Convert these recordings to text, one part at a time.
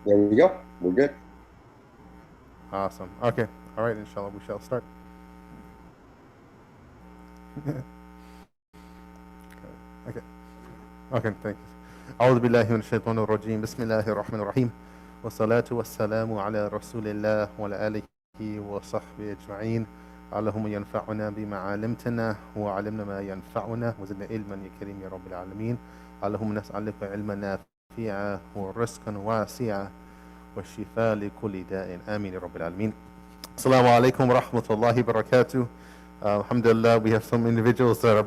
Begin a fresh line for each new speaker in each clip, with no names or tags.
There we go. We're good.
Awesome. Okay. All right, inshallah, we shall start. Okay. Okay, thank you. أعوذ بالله من الشيطان الرجيم بسم الله الرحمن الرحيم والصلاة والسلام على رسول الله وعلى آله وصحبه أجمعين اللهم ينفعنا بما علمتنا وعلمنا ما ينفعنا وزدنا علما يا كريم يا رب العالمين اللهم نسألك علما نافعا ورزقا واسعا والشفاء لكل داء آمين يا رب العالمين. Assalamu alaikum wa rahmatullahi wa barakatuh. Alhamdulillah, we have some individuals that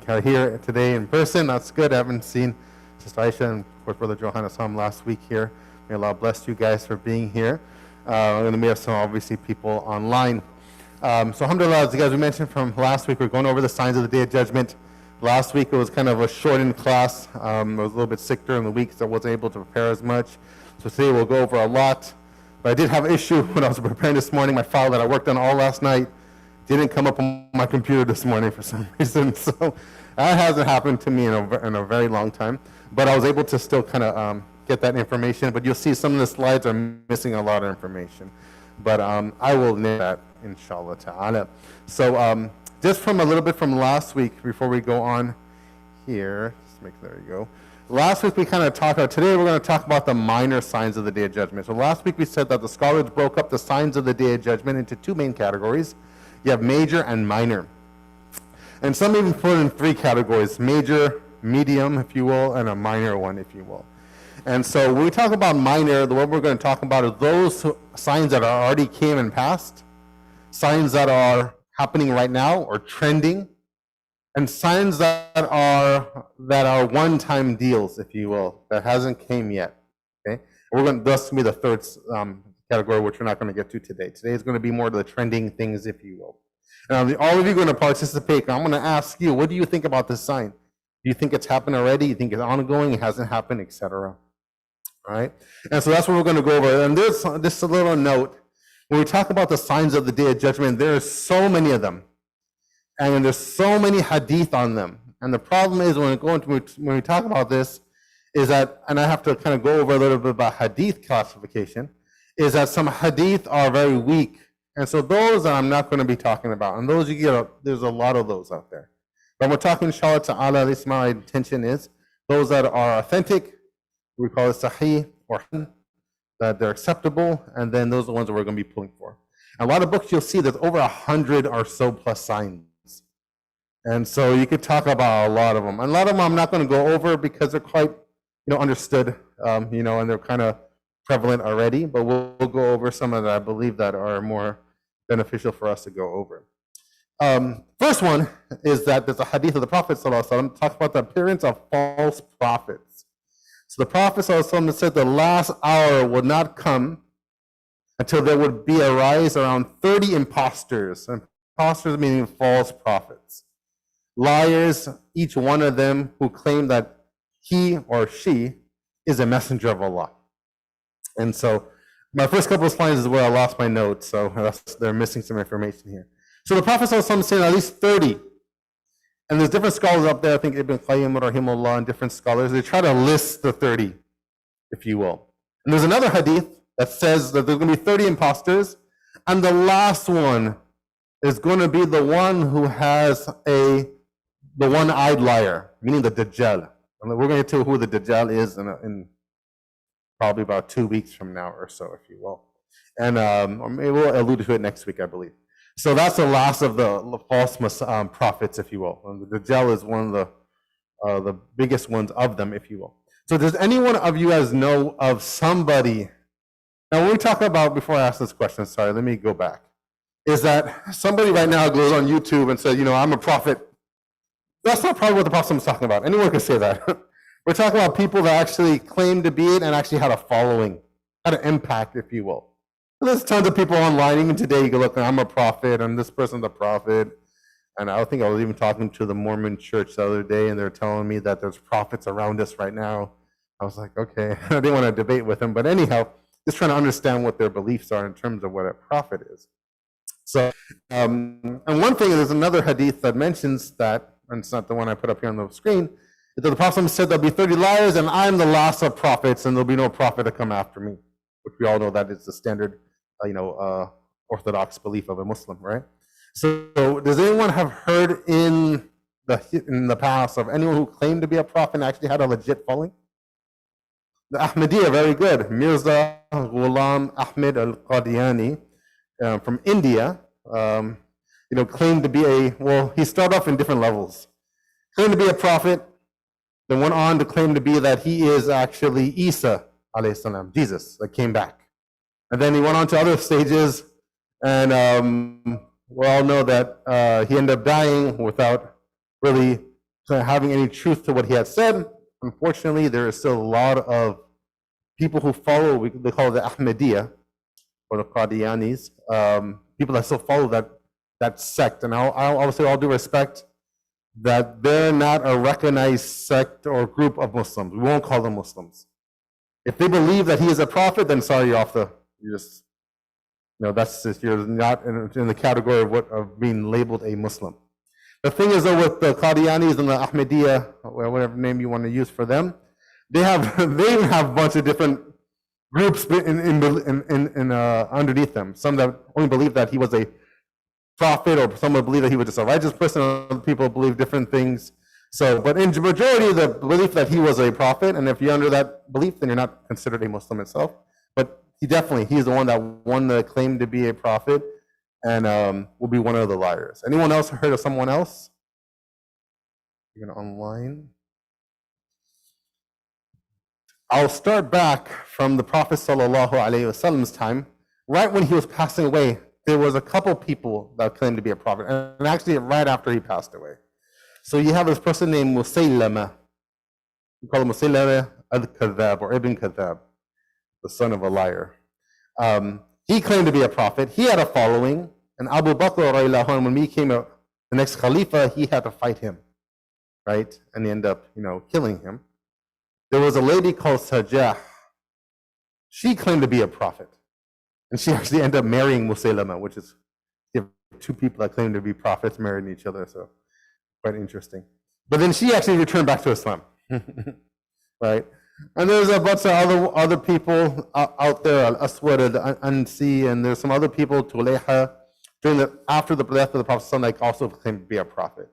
are here today in person. That's good. I haven't seen Sister Aisha and of course Brother Johannes last week here. May Allah bless you guys for being here. And we have some obviously people online. So alhamdulillah, as you guys mentioned from last week, we're going over the signs of the Day of Judgment. Last week it was kind of a shortened class. I was a little bit sick during the week, so I wasn't able to prepare as much. So today we'll go over a lot. But I did have an issue when I was preparing this morning. My file that I worked on all last night didn't come up on my computer this morning for some reason. So that hasn't happened to me in a very long time. But I was able to still kind of get that information. But you'll see some of the slides are missing a lot of information. But I will name that, inshallah ta'ala. So just from a little bit from last week, before we go on here, there you go. Last week we kind of talked about, today we're going to talk about the minor signs of the Day of Judgment. So last week we said that the scholars broke up the signs of the Day of Judgment into two main categories. You have major and minor. And some even put in three categories, major, medium, if you will, and a minor one, if you will. And so when we talk about minor, what we're going to talk about are those signs that are already came and passed, signs that are happening right now or trending, and signs that are one-time deals, if you will, that hasn't came yet. Okay, we're going to thus be the third category, which we're not going to get to today. Today is going to be more of the trending things, if you will. And all of you are going to participate. I'm going to ask you, what do you think about this sign? Do you think it's happened already? You think it's ongoing? It hasn't happened, etc. All right, and so that's what we're going to go over. And there's just a little note when we talk about the signs of the Day of Judgment. There are so many of them. And there's so many hadith on them. And the problem is when we talk about this, is that, and I have to kind of go over a little bit about hadith classification, is that some hadith are very weak. And so those I'm not going to be talking about. And those there's a lot of those out there. But we're talking, inshallah ta'ala, at least my intention is, those that are authentic, we call it sahih, or that they're acceptable, and then those are the ones that we're going to be pulling for. And a lot of books you'll see there's over 100 or so plus signs. And so you could talk about a lot of them. And a lot of them I'm not going to go over because they're quite, understood, and they're kind of prevalent already. But we'll go over some of that I believe that are more beneficial for us to go over. First one is that there's a hadith of the Prophet ﷺ talks about the appearance of false prophets. So the Prophet ﷺ said the last hour would not come until there would be a rise around 30 imposters. Imposters meaning false prophets. Liars, each one of them who claim that he or she is a messenger of Allah. And so my first couple of slides is where I lost my notes, so they're missing some information here. So the Prophet ﷺ said at least 30. And there's different scholars up there, I think Ibn Qayyim, rahimahullah, and different scholars, they try to list the 30, if you will. And there's another hadith that says that there's going to be 30 imposters, and the last one is going to be the one who has the one-eyed liar, meaning the Dajjal. And we're going to tell who the Dajjal is in probably about 2 weeks from now or so, if you will. And or maybe we'll allude to it next week, I believe. So that's the last of the false prophets, if you will. And the Dajjal is one of the biggest ones of them, if you will. So does anyone of you guys know of somebody? Now, when we talk about, before I ask this question, sorry, let me go back. Is that somebody right now goes on YouTube and says, I'm a prophet. That's not probably what the Prophet was talking about. Anyone can say that. We're talking about people that actually claim to be it and actually had a following, had an impact, if you will. And there's tons of people online. Even today, you can look, I'm a prophet, and this person's a prophet. And I think I was even talking to the Mormon church the other day, and they're telling me that there's prophets around us right now. I was like, okay, I didn't want to debate with them. But anyhow, just trying to understand what their beliefs are in terms of what a prophet is. So, and one thing, there's another hadith that mentions that, and it's not the one I put up here on the screen, is that the Prophet said there'll be 30 liars, and I'm the last of prophets, and there'll be no prophet to come after me. which we all know that is the standard, Orthodox belief of a Muslim, right? So does anyone have heard in the past of anyone who claimed to be a prophet and actually had a legit following? The Ahmadiyya, very good. Mirza Ghulam Ahmed al-Qadiani from India, claimed to be he started off in different levels. Claimed to be a prophet, then went on to claim to be that he is actually Isa, alayhi salam, Jesus, that came back. And then he went on to other stages, and we all know that he ended up dying without really having any truth to what he had said. Unfortunately, there is still a lot of people who follow, they call it the Ahmadiyya, or the Qadianis, people that still follow that sect. And I'll say all due respect, that they're not a recognized sect or group of Muslims. We won't call them Muslims. If they believe that he is a prophet, then sorry, you're not in the category of being labeled a Muslim. The thing is, though, with the Qadianis and the Ahmadiyya, or whatever name you want to use for them, they have a bunch of different groups underneath them. Some that only believe that he was a prophet, or some would believe that he was just a righteous person. Other people believe different things. So, but in the majority, the belief that he was a prophet, and if you're under that belief, then you're not considered a Muslim itself. But he's the one that won the claim to be a prophet, and will be one of the liars. Anyone else heard of someone else? Even online. I'll start back from the Prophet sallallahu alaihi wasallam's time. Right when he was passing away, there was a couple people that claimed to be a prophet, and actually right after he passed away. So you have this person named Musaylama. We call him Musaylama al-Kadhab, or Ibn Kadhab, the son of a liar. He claimed to be a prophet. He had a following, and Abu Bakr, when he became the next Khalifa, he had to fight him, right? And he ended up, killing him. There was a lady called Sajah. She claimed to be a prophet, and she actually ended up marrying Musaylama, which is two people that claim to be prophets marrying each other, so quite interesting. But then she actually returned back to Islam, right? And there's a bunch of other people out there, Al-Aswad, Al-Ansi, and there's some other people, Tulayha, after the death of the Prophet, like also claimed to be a prophet.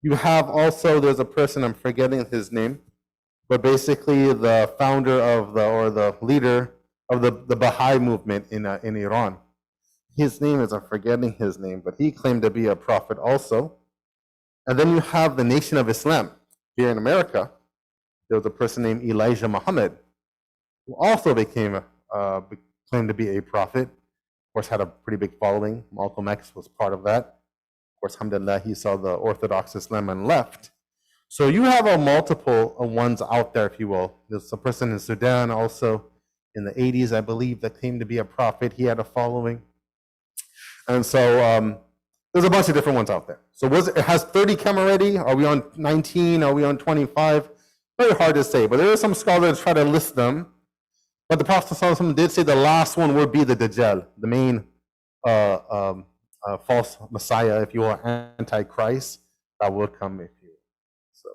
You have also, there's a person, I'm forgetting his name, but basically the founder of the leader of the Baha'i movement in Iran. His name is, I'm forgetting his name, but he claimed to be a prophet also. And then you have the Nation of Islam here in America. There was a person named Elijah Muhammad, who also claimed to be a prophet. Of course, had a pretty big following. Malcolm X was part of that. Of course, alhamdulillah, he saw the Orthodox Islam and left. So you have a multiple ones out there, if you will. There's a person in Sudan also in the 80s, I believe, that claimed to be a prophet. He had a following. And so there's a bunch of different ones out there. So it has 30 come already? Are we on 19? Are we on 25? Very hard to say, but there are some scholars that try to list them. But the Prophet ﷺ did say the last one would be the Dajjal, the main false Messiah, if you will, Antichrist, that will come if you will. So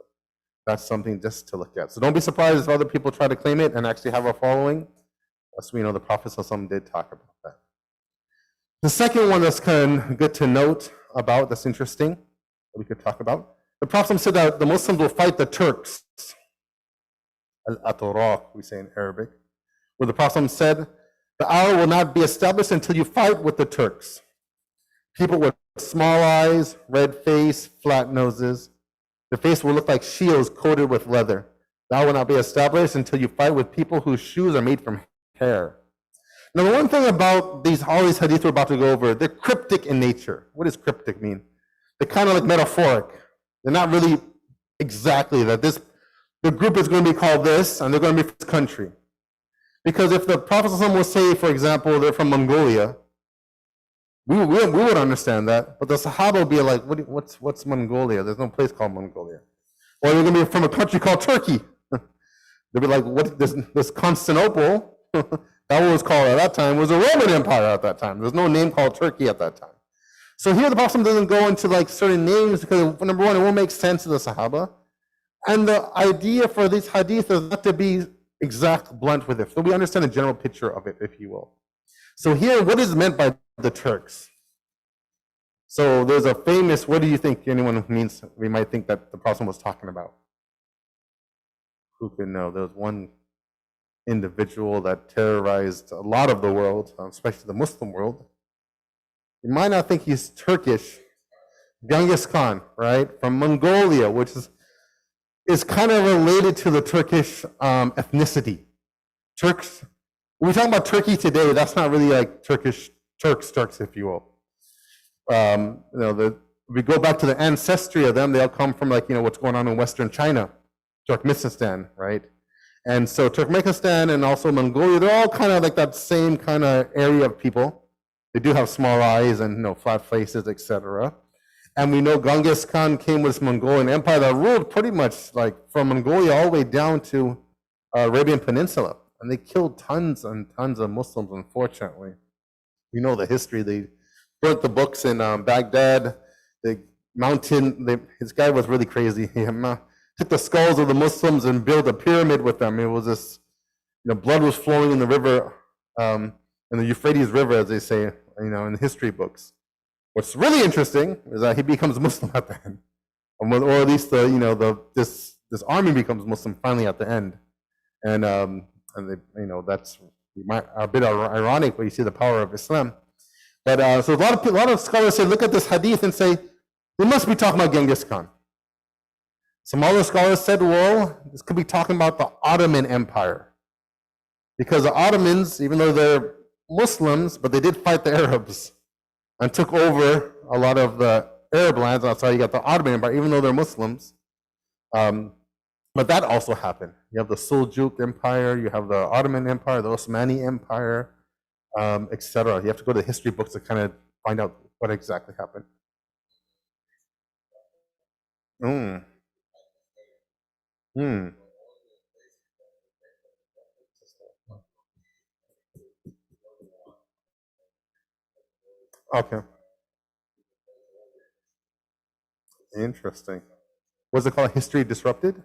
that's something just to look at. So don't be surprised if other people try to claim it and actually have a following. As we know, the Prophet ﷺ did talk about that. The second one that's kind of good to note about, that's interesting, that we could talk about. The Prophet said that the Muslims will fight the Turks. Al-Aturaq, we say in Arabic. Where the Prophet said, the hour will not be established until you fight with the Turks. People with small eyes, red face, flat noses. Their face will look like shields coated with leather. The hour will not be established until you fight with people whose shoes are made from hair. Now, the one thing about all these hadith we're about to go over, they're cryptic in nature. What does cryptic mean? They're kind of like metaphoric. They're not really exactly that the group is going to be called this, and they're going to be from this country. Because if the Prophet will say, for example, they're from Mongolia, we would understand that. But the Sahaba would be like, what's Mongolia? There's no place called Mongolia. Or they're going to be from a country called Turkey. They'll be like, what? This Constantinople, that was called at that time, was a Roman Empire at that time. There's no name called Turkey at that time. So here the Prophet doesn't go into like certain names because, number one, it won't make sense to the Sahaba. And the idea for these hadith is not to be exact blunt with it. So we understand the general picture of it, if you will. So here, what is meant by the Turks? So there's a famous, what do you think anyone means, we might think that the Prophet was talking about? Who could know? There was one individual that terrorized a lot of the world, especially the Muslim world. You might not think he's Turkish. Genghis Khan, right? From Mongolia, which is kind of related to the Turkish ethnicity. Turks, when we talk about Turkey today, that's not really like Turks, if you will. We go back to the ancestry of them, they all come from what's going on in Western China, Turkmenistan, right? And so Turkmenistan and also Mongolia, they're all kind of like that same kind of area of people. They do have small eyes and flat faces, etc. And we know Genghis Khan came with this Mongolian empire that ruled pretty much like from Mongolia all the way down to Arabian Peninsula. And they killed tons and tons of Muslims, unfortunately. You know the history. They burnt the books in Baghdad. The mountain, his guy was really crazy. He took the skulls of the Muslims and built a pyramid with them. It was this, blood was flowing in the river, in the Euphrates River, as they say, in the history books. What's really interesting is that he becomes Muslim at the end, or at least this army becomes Muslim finally at the end, and that's a bit ironic, but you see the power of Islam. But so a lot of scholars say, look at this hadith and say, we must be talking about Genghis Khan. Some other scholars said, well, this could be talking about the Ottoman Empire, because the Ottomans, even though they're Muslims, but they did fight the Arabs and took over a lot of the Arab lands. That's how you got the Ottoman Empire, even though they're Muslims. But that also happened. You have the Seljuk Empire, you have the Ottoman Empire, the Osmani Empire, etc. You have to go to the history books to kind of find out what exactly happened. Okay. Interesting. Was it called History Disrupted?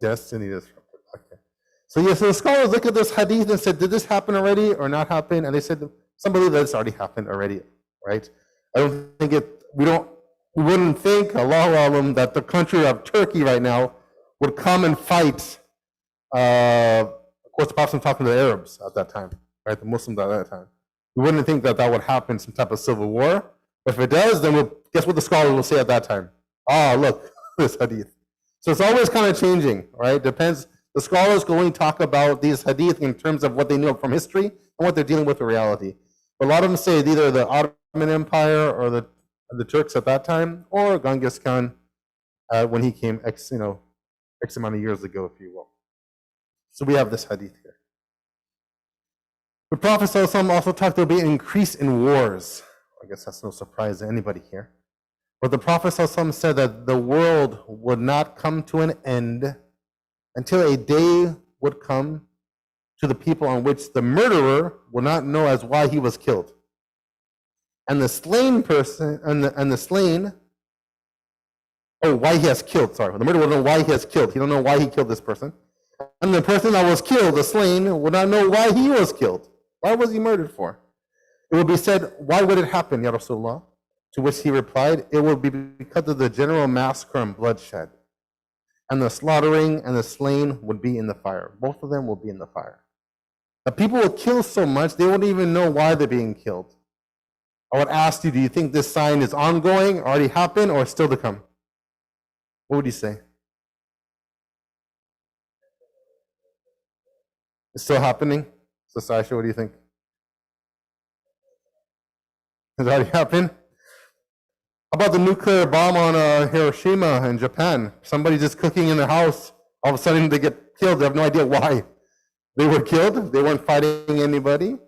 Destiny Disrupted. Okay. So so the scholars look at this hadith and said, did this happen already or not happen? And they said, some believe that it's already happened already, right? I don't think we wouldn't think, Allahu Alam, that the country of Turkey right now would come and fight. Of course, the Prophet was talking to the Arabs at that time, right? The Muslims at that time. We wouldn't think that would happen, some type of civil war. But if it does, then guess what the scholars will say at that time? Look, this hadith. So it's always kind of changing, right? Depends. The scholars can only talk about these hadith in terms of what they know from history and what they're dealing with in reality. But a lot of them say it's either the Ottoman Empire or the Turks at that time, or Genghis Khan when he came X amount of years ago, if you will. So we have this hadith here. The Prophet ﷺ also talked about an increase in wars. I guess that's no surprise to anybody here. But the Prophet ﷺ said that the world would not come to an end until a day would come to the people on which the murderer will not know as why he was killed. And the slain person, and the slain, why he has killed, sorry. The murderer will know why he has killed. He don't know why he killed this person. And the person that was killed, the slain, would not know why he was killed. Why was he murdered for? It would be said, why would it happen, Ya Rasulullah? To which he replied, it will be because of the general massacre and bloodshed. And the slaughtering and the slain would be in the fire. Both of them will be in the fire. The people will kill so much, they won't even know why they're being killed. I would ask you, do you think this sign is ongoing, already happened, or still to come? What would you say? It's still happening? So, Sasha, what do you think? Has it already happened? How about the nuclear bomb on Hiroshima in Japan? Somebody just cooking in their house, all of a sudden they get killed. They have no idea why they were killed. They weren't fighting anybody.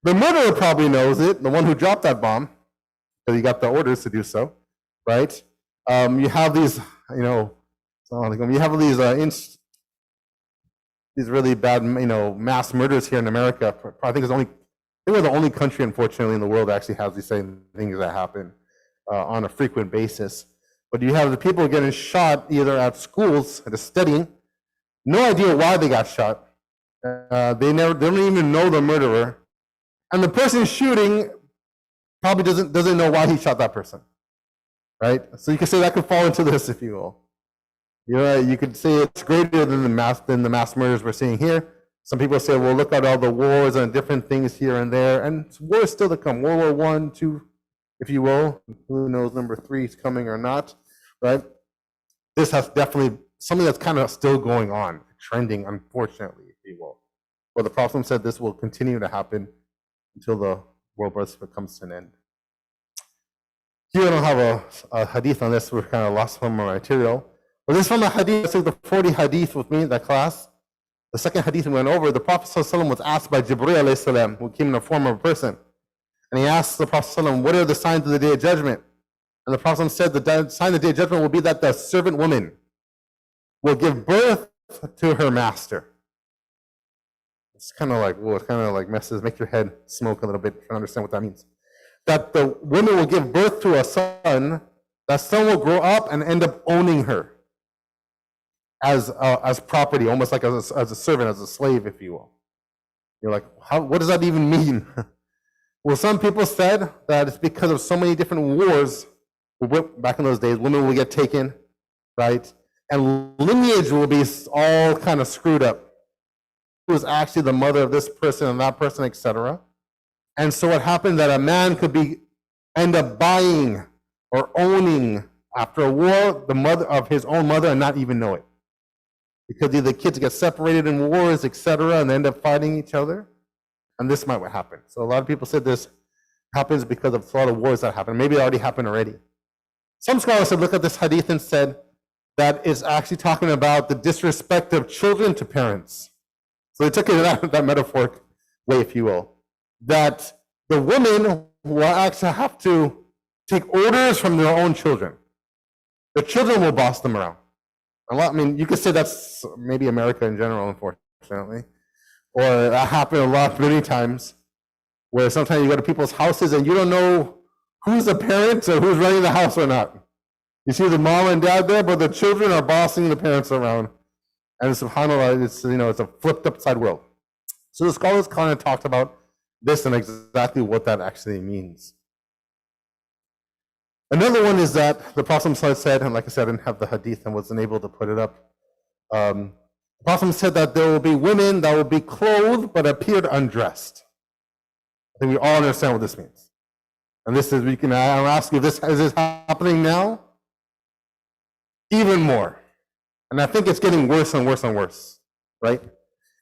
The murderer probably knows it, the one who dropped that bomb, because he got the orders to do so, right? You have these, you have these really bad, mass murders here in America. I think we're the only country, unfortunately, in the world that actually has these same things that happen on a frequent basis. But you have the people getting shot either at schools, at studying, No idea why they got shot. They don't even know the murderer. And the person shooting probably doesn't know why he shot that person. Right? So you could say that could fall into this, if you will. You could say it's greater than the mass murders we're seeing here. Some people say, well, look at all the wars and different things here and there, and wars still to come. World War I, II, if you will. Who knows number 3 is coming or not, right? This has definitely something that's kind of still going on, trending, unfortunately, if you will. But the Prophet said this will continue to happen until the world comes to an end. Here I don't have a hadith on this. We're kind of lost from our material. But this is from a hadith. This is the 40 hadith with me in that class. The second hadith we went over, the Prophet ﷺ was asked by Jibreel ﷺ, who came in the form of a person. And he asked the Prophet ﷺ, what are the signs of the Day of Judgment? And the Prophet said the sign of the Day of Judgment will be that the servant woman will give birth to her master. It's kind of like, well, it kind of like make your head smoke a little bit to understand what that means. That the woman will give birth to a son, that son will grow up and end up owning her as property, almost like as a servant, as a slave, if you will. You're like, what does that even mean? Well, some people said that it's because of so many different wars. Back in those days, women will get taken, right? And lineage will be all kind of screwed up. Who was actually the mother of this person and that person, etc. And so what happened that a man could end up buying or owning after a war the mother of his own mother and not even know it. Because either kids get separated in wars, etc., and they end up fighting each other. And this might happen. So a lot of people said this happens because of a lot of wars that happen. Maybe it already happened already. Some scholars said, look at this hadith and said that it's actually talking about the disrespect of children to parents. So they took it in that metaphoric way, if you will. That the women will actually have to take orders from their own children. The children will boss them around. You could say that's maybe America in general, unfortunately. Or that happened many times, where sometimes you go to people's houses and you don't know who's the parent or who's running the house or not. You see the mom and dad there, but the children are bossing the parents around. And subhanAllah, it's a flipped upside world. So the scholars kind of talked about this and exactly what that actually means. Another one is that the Prophet said, and like I said, I didn't have the hadith and wasn't able to put it up. The Prophet said that there will be women that will be clothed but appeared undressed. I think we all understand what this means. And this is, I'll ask you, is this happening now? Even more. And I think it's getting worse and worse and worse, right?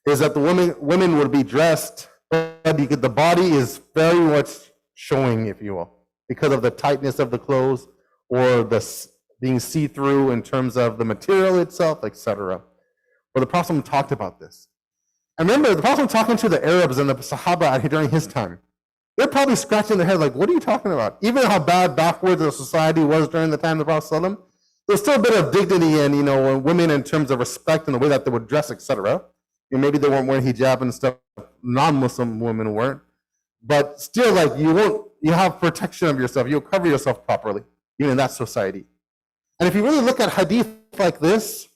Is that the women would be dressed, but the body is very much showing, if you will, because of the tightness of the clothes or the being see-through in terms of the material itself, etc. But the Prophet talked about this. And remember, the Prophet was talking to the Arabs and the Sahaba during his time. They're probably scratching their head like, what are you talking about? Even how backwards the society was during the time of the Prophet, there's still a bit of dignity in, women in terms of respect and the way that they would dress, etc. Maybe they weren't wearing hijab and stuff. Non-Muslim women weren't. But still, you have protection of yourself. You'll cover yourself properly, even in that society. And if you really look at hadith like this,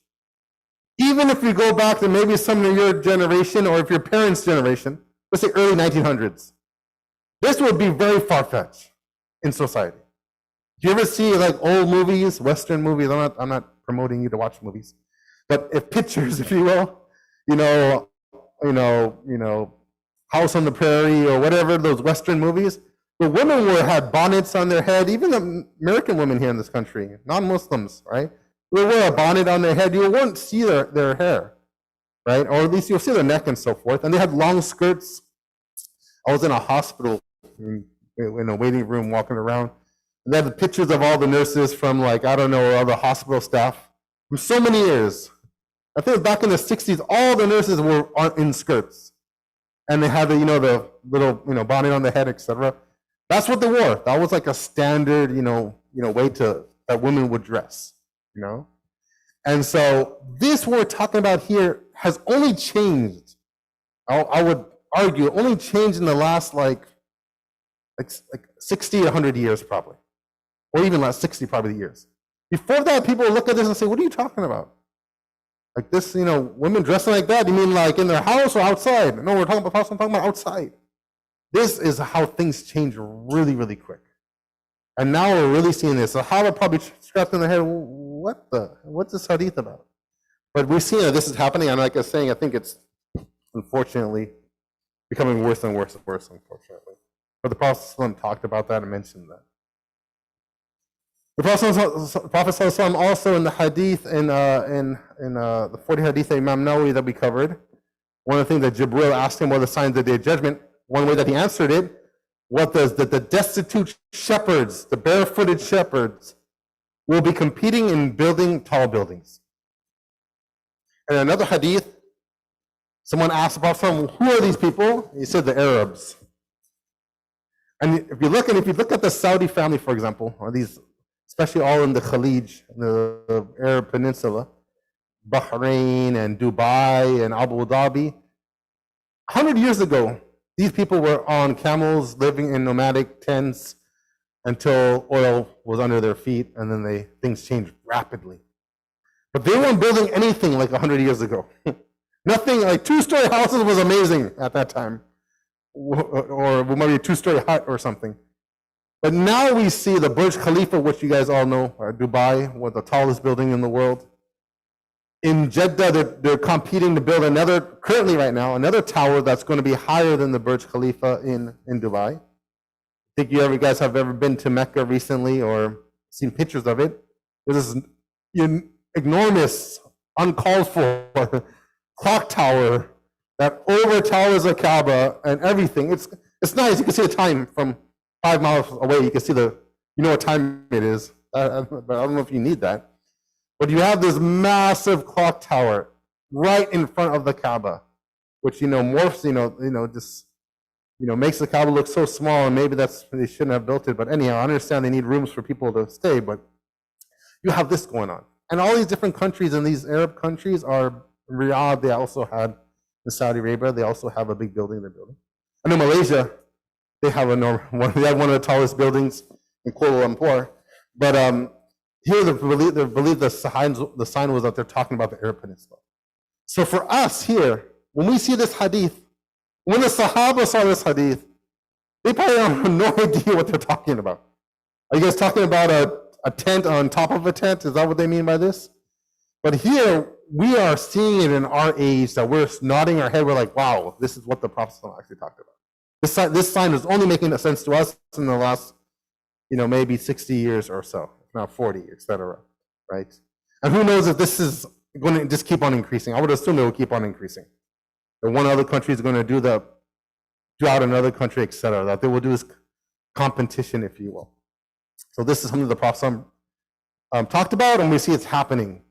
even if you go back to maybe some of your generation or if your parents' generation, let's say early 1900s, this would be very far-fetched in society. Do you ever see old movies, Western movies? I'm not promoting you to watch movies, but if pictures, if you will, House on the Prairie or whatever, those Western movies, the women had bonnets on their head, even the American women here in this country, non-Muslims, right? They wear a bonnet on their head. You won't see their hair, right? Or at least you'll see their neck and so forth. And they had long skirts. I was in a hospital in a waiting room walking around. And they had the pictures of all the nurses from all the hospital staff from so many years. I think back in the 60s, all the nurses were in skirts. And they had the little bonnet on the head, etc. That's what they wore. That was like a standard way that women would dress, And so this we're talking about here has only changed. I would argue only changed in the last like 60, 100 years probably, or even last 60 probably years. Before that, people would look at this and say, "What are you talking about?" Like this, women dressing like that, you mean like in their house or outside? No, we're talking about outside. This is how things change really, really quick. And now we're really seeing this. So Sahaba probably scratching their head, what's this hadith about? But we're seeing that this is happening, and like I was saying, I think it's unfortunately becoming worse and worse and worse, unfortunately. But the Prophet talked about that and mentioned that. The Prophet also in the hadith, in the 40 hadith of Imam Nawawi that we covered, one of the things that Jibril asked him were the signs of the Day of Judgment. One way that he answered it, the destitute shepherds, the barefooted shepherds, will be competing in building tall buildings. And another hadith, someone asked about who are these people? He said the Arabs. And if you look at the Saudi family, for example, or these, especially all in the Khalij, the Arab Peninsula, Bahrain and Dubai and Abu Dhabi, 100 years ago, these people were on camels, living in nomadic tents until oil was under their feet, and then things changed rapidly. But they weren't building anything like 100 years ago. Nothing, like two-story houses was amazing at that time, or maybe a two-story hut or something. But now we see the Burj Khalifa, which you guys all know, Dubai, was the tallest building in the world. In Jeddah, they're competing to build currently right now, another tower that's going to be higher than the Burj Khalifa in Dubai. I think you guys have ever been to Mecca recently or seen pictures of it. There's this enormous, uncalled for clock tower that overtowers the Kaaba and everything. It's nice. You can see the time from 5 miles away. You can see what time it is. But I don't know if you need that. But you have this massive clock tower right in front of the Kaaba, which morphs, just makes the Kaaba look so small, and maybe they shouldn't have built it. But anyhow, I understand they need rooms for people to stay, but you have this going on. And all these different countries, and these Arab countries are Riyadh. They also had in Saudi Arabia. They also have a big building they're building. I know Malaysia, they have one of the tallest buildings in Kuala Lumpur. But here, they believe the sign was that they're talking about the Arab Peninsula. So for us here, when we see this hadith, when the Sahaba saw this hadith, they probably have no idea what they're talking about. Are you guys talking about a tent on top of a tent? Is that what they mean by this? But here, we are seeing it in our age that we're nodding our head. We're like, wow, this is what the Prophet actually talked about. This sign is only making sense to us in the last, maybe 60 years or so, if not 40, etc. Right? And who knows if this is going to just keep on increasing. I would assume it will keep on increasing. That one other country is going to do out another country, etc. That they will do this competition, if you will. So this is something the Prophet talked about, and we see it's happening.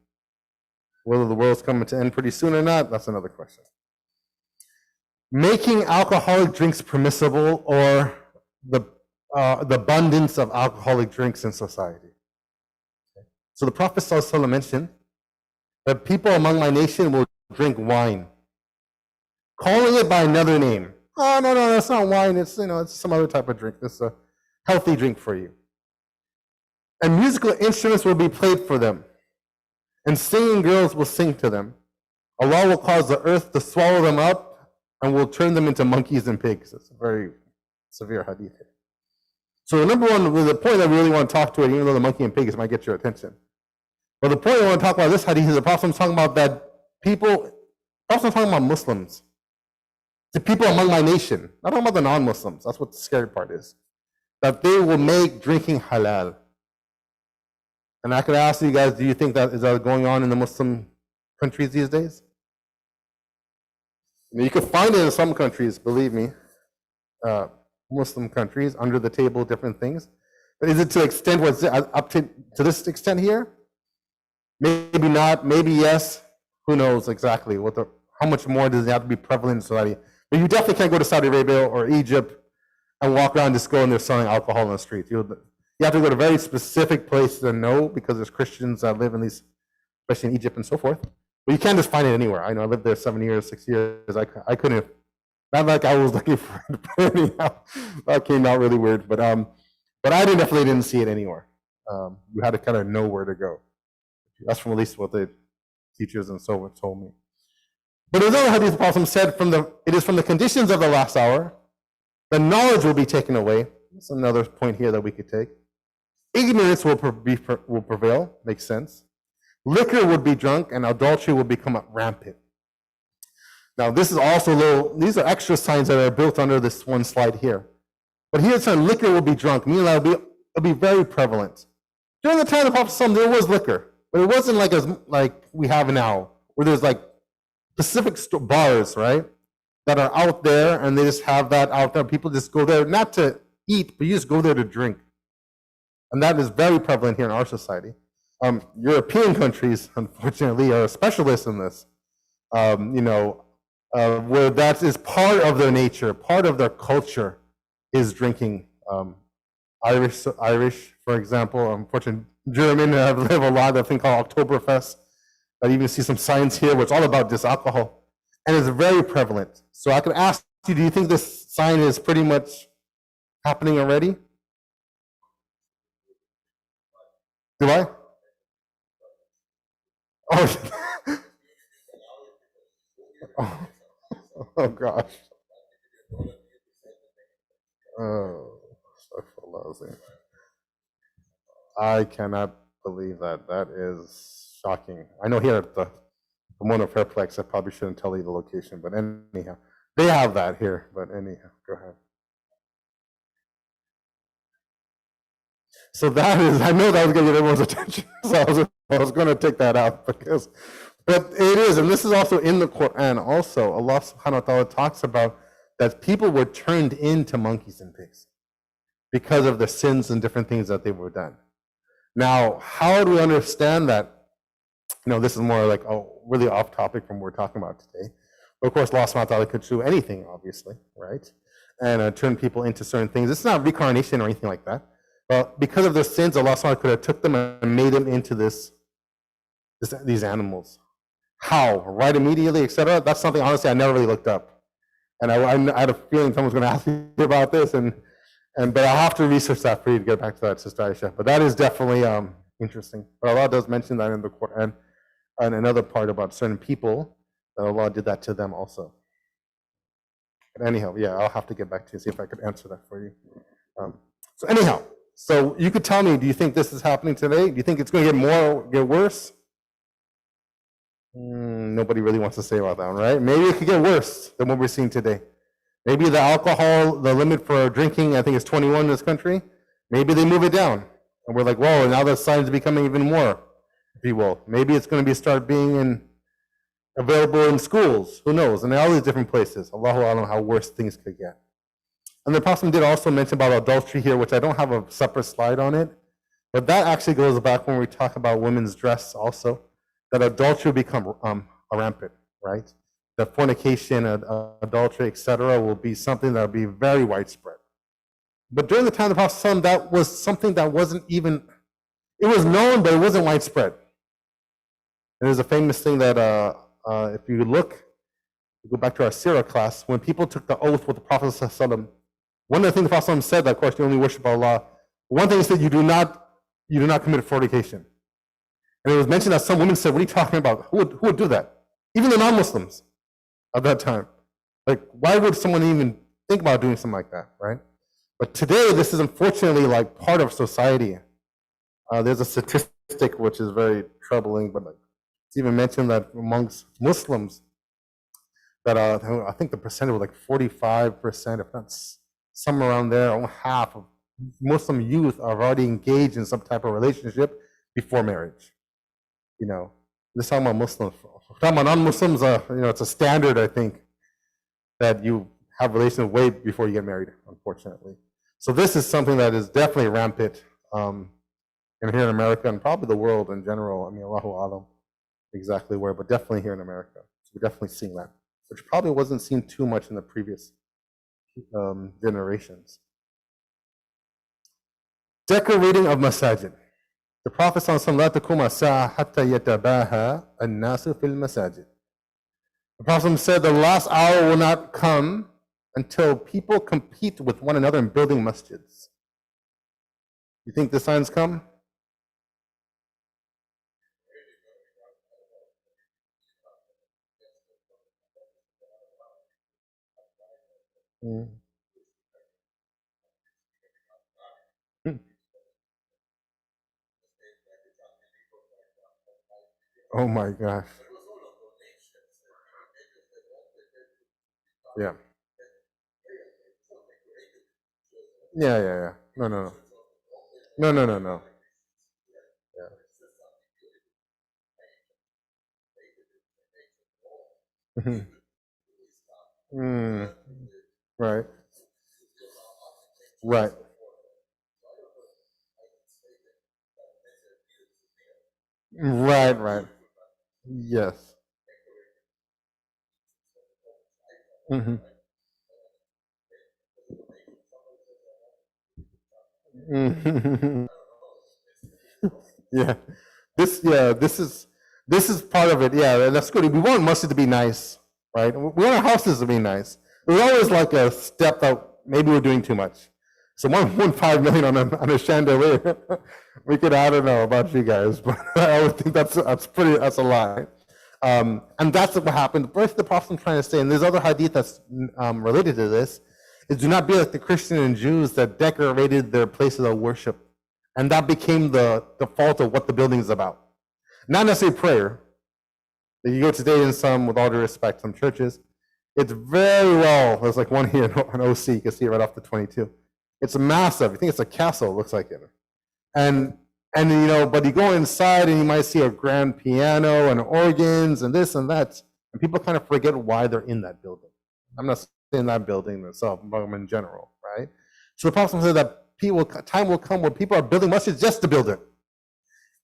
Whether the world's coming to end pretty soon or not, that's another question. Making alcoholic drinks permissible, or the abundance of alcoholic drinks in society. So the Prophet ﷺ mentioned that people among my nation will drink wine, calling it by another name. Oh, no, that's not wine. It's it's some other type of drink. It's a healthy drink for you. And musical instruments will be played for them, and singing girls will sing to them. Allah will cause the earth to swallow them up and will turn them into monkeys and pigs. It's a very severe hadith here. So the number one, the point I really want to talk to it, even though the monkey and pigs might get your attention. But the point I want to talk about this hadith is the Prophet is talking about that people, the Prophet is talking about Muslims. The people among my nation. Not talking about the non-Muslims. That's what the scary part is. That they will make drinking halal. And I could ask you guys, do you think that is going on in the Muslim countries these days? You could find it in some countries, believe me. Muslim countries, under the table, different things. But is it to extent what's up to this extent here? Maybe not, maybe yes. Who knows exactly how much more does it have to be prevalent in society? But you definitely can't go to Saudi Arabia or Egypt and walk around this school and they're selling alcohol on the streets. You have to go to very specific places to know, because there's Christians that live in these, especially in Egypt and so forth. But you can't just find it anywhere. I know I lived there 7 years, 6 years. I couldn't. Not like I was looking for it, but anyhow, that came out really weird. But I definitely didn't see it anywhere. You had to kind of know where to go. That's from at least what teachers and so forth told me. But another hadith, the Prophet said, it is from the conditions of the last hour, the knowledge will be taken away. That's another point here that we could take. Ignorance will prevail, makes sense. Liquor would be drunk, and adultery will become rampant. Now, this is also these are extra signs that are built under this one slide here. But here it's saying liquor will be drunk, meaning that it'll be very prevalent. During the time of the Prophet, there was liquor, but it wasn't like we have now, where there's like specific bars, right, that are out there, and they just have that out there. People just go there not to eat, but you just go there to drink. And that is very prevalent here in our society. European countries, unfortunately, are specialists in this. Where that is part of their nature, part of their culture, is drinking. Irish, for example, unfortunately, German have a lot of thing called Oktoberfest. I even see some signs here where it's all about this alcohol, and it's very prevalent. So I could ask you, do you think this sign is pretty much happening already? Do I? Oh, oh gosh. Oh, I cannot believe that. That is shocking. I know here at the Pomona Fairplex, I probably shouldn't tell you the location, but anyhow, they have that here. But anyhow, go ahead. So that is, I know that was going to get everyone's attention, so I was going to take that out but it is, and this is also in the Quran. Also, Allah subhanahu wa ta'ala talks about that people were turned into monkeys and pigs because of the sins and different things that they were done. Now, how do we understand that? This is more like really off topic from what we're talking about today. But of course, Allah subhanahu wa ta'ala could do anything, obviously, right? And turn people into certain things. It's not reincarnation or anything like that. But because of their sins, Allah subhanahu wa ta'ala could have took them and made them into these animals. How? Right immediately, etc. That's something, honestly, I never really looked up. And I had a feeling someone was going to ask me about this, but I'll have to research that for you to get back to that, Sister Aisha. But that is definitely interesting. But Allah does mention that in the Quran, and another part about certain people, that Allah did that to them also. But anyhow, yeah, I'll have to get back to you, see if I could answer that for you. So anyhow, so you could tell me, do you think this is happening today? Do you think it's going to get worse? Nobody really wants to say about that one, right? Maybe it could get worse than what we're seeing today. Maybe the alcohol, the limit for drinking, I think is 21 in this country. Maybe they move it down. And we're like, whoa, now the signs are becoming even more, if you will. Maybe it's going to start being available in schools. Who knows? And all these different places. Allahu Alam, how worse things could get. And the Prophet did also mention about adultery here, which I don't have a separate slide on it. But that actually goes back when we talk about women's dress also. That adultery will become rampant, right? That fornication, adultery, etc., will be something that will be very widespread. But during the time of the Prophet, that was something that wasn't even, it was known, but it wasn't widespread. And there's a famous thing that if you look, go back to our Sirah class, when people took the oath with the Prophet, one of the things the Prophet said, that of course you only worship Allah. One thing he said, you do not commit fornication. And it was mentioned that some women said, what are you talking about? Who would do that? Even the non-Muslims at that time. Like, why would someone even think about doing something like that, right? But today, this is unfortunately like part of society. There's a statistic which is very troubling, but it's even mentioned that amongst Muslims, that I think the percentage was like 45%, if not somewhere around there, almost half of Muslim youth are already engaged in some type of relationship before marriage. This is talking about Muslims. Talking about non-Muslims, it's a standard, I think, that you have relations way before you get married, unfortunately. So this is something that is definitely rampant here in America and probably the world in general. I mean, Allahu Alam, exactly where, but definitely here in America. So we're definitely seeing that, which probably wasn't seen too much in the previous generations. Decorating of Masajid. The Prophet ﷺ, لا تقوم الساعة حتى يتباهى الناس في المساجد. The Prophet said the last hour will not come until people compete with one another in building masjids. You think the signs come? Mm. Oh my gosh. Yeah. Yeah, yeah, yeah. No, no, no. No, no, no, no. Yeah. Mhm. Mm. Right. Right. Right, right. Yes. Hmm. Hmm. Yeah. This is part of it. Yeah, that's good. We want masjid to be nice, right? We want our houses to be nice. There's always like a step that maybe we're doing too much. So 1.5 million on a chandelier, we could, I don't know about you guys, but I would think that's a lie. And that's what happened. First, the Prophet trying to say, and there's other hadith that's related to this, is do not be like the Christian and Jews that decorated their places of worship. And that became the default of what the building is about. Not necessarily prayer. If you go today in some, with all due respect, some churches, it's very well, there's like one here in OC, you can see it right off the 22. It's massive. I think it's a castle, it looks like it. And but you go inside and you might see a grand piano and organs and this and that, and people kind of forget why they're in that building. I'm not saying that building itself, but in general, right? So the Prophet said that time will come where people are building masjids just to build it,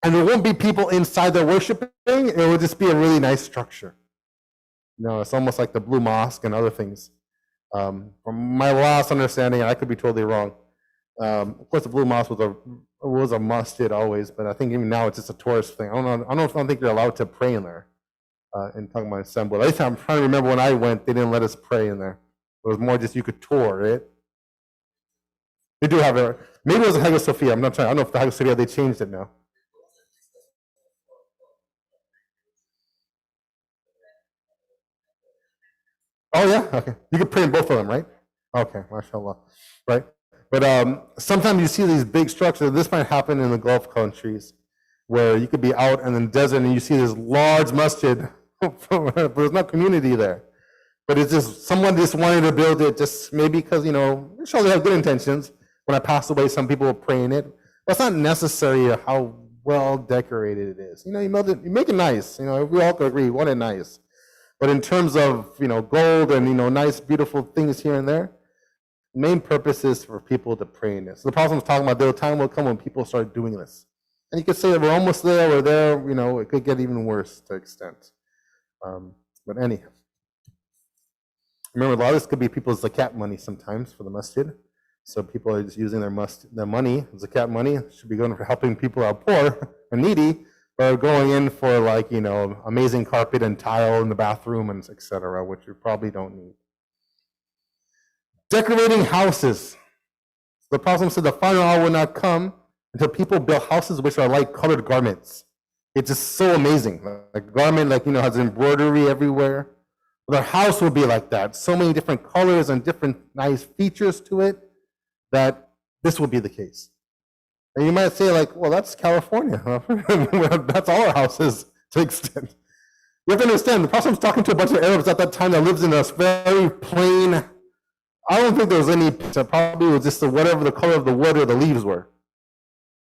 and there won't be people inside there worshiping. It will just be a really nice structure. It's almost like the Blue Mosque and other things. From my last understanding, I could be totally wrong. Of course, the Blue Mosque was a masjid always, but I think even now it's just a tourist thing. I don't think you're allowed to pray in there. In talking about Istanbul, at least I'm trying to remember when I went, they didn't let us pray in there. It was more just you could tour it. They do have it. Maybe it was a Hagia Sophia. I'm not trying. I don't know if the Hagia Sophia they changed it now. Oh yeah, okay. You could pray in both of them, right? Okay, mashallah, right? But sometimes you see these big structures. This might happen in the Gulf countries, where you could be out in the desert and you see this large masjid, but there's no community there. But it's just someone just wanted to build it, just maybe because I'm sure they have good intentions. When I pass away, some people will pray in it. That's not necessarily how well decorated it is. You make it nice. We all could agree, we want it nice. But in terms of gold and nice, beautiful things here and there, the main purpose is for people to pray in this. So the Prophet was talking about the time will come when people start doing this, and you could say that we're almost there. We're there. It could get even worse to extent. But anyhow, remember, a lot of this could be people's zakat money sometimes for the masjid. So people are just using their money, zakat money, should be going for helping people who are poor and needy, or going in for amazing carpet and tile in the bathroom and etc., which you probably don't need. Decorating houses. The Prophet said the final hour will not come until people build houses which are like colored garments. It's just so amazing. Like a garment, has embroidery everywhere. Their house will be like that. So many different colors and different nice features to it that this will be the case. And you might say, well, that's California. That's all our houses to extent. You have to understand, the Prophet was talking to a bunch of Arabs at that time that lives in a very plain. I don't think there was any picture. Probably was just whatever the color of the wood or the leaves were,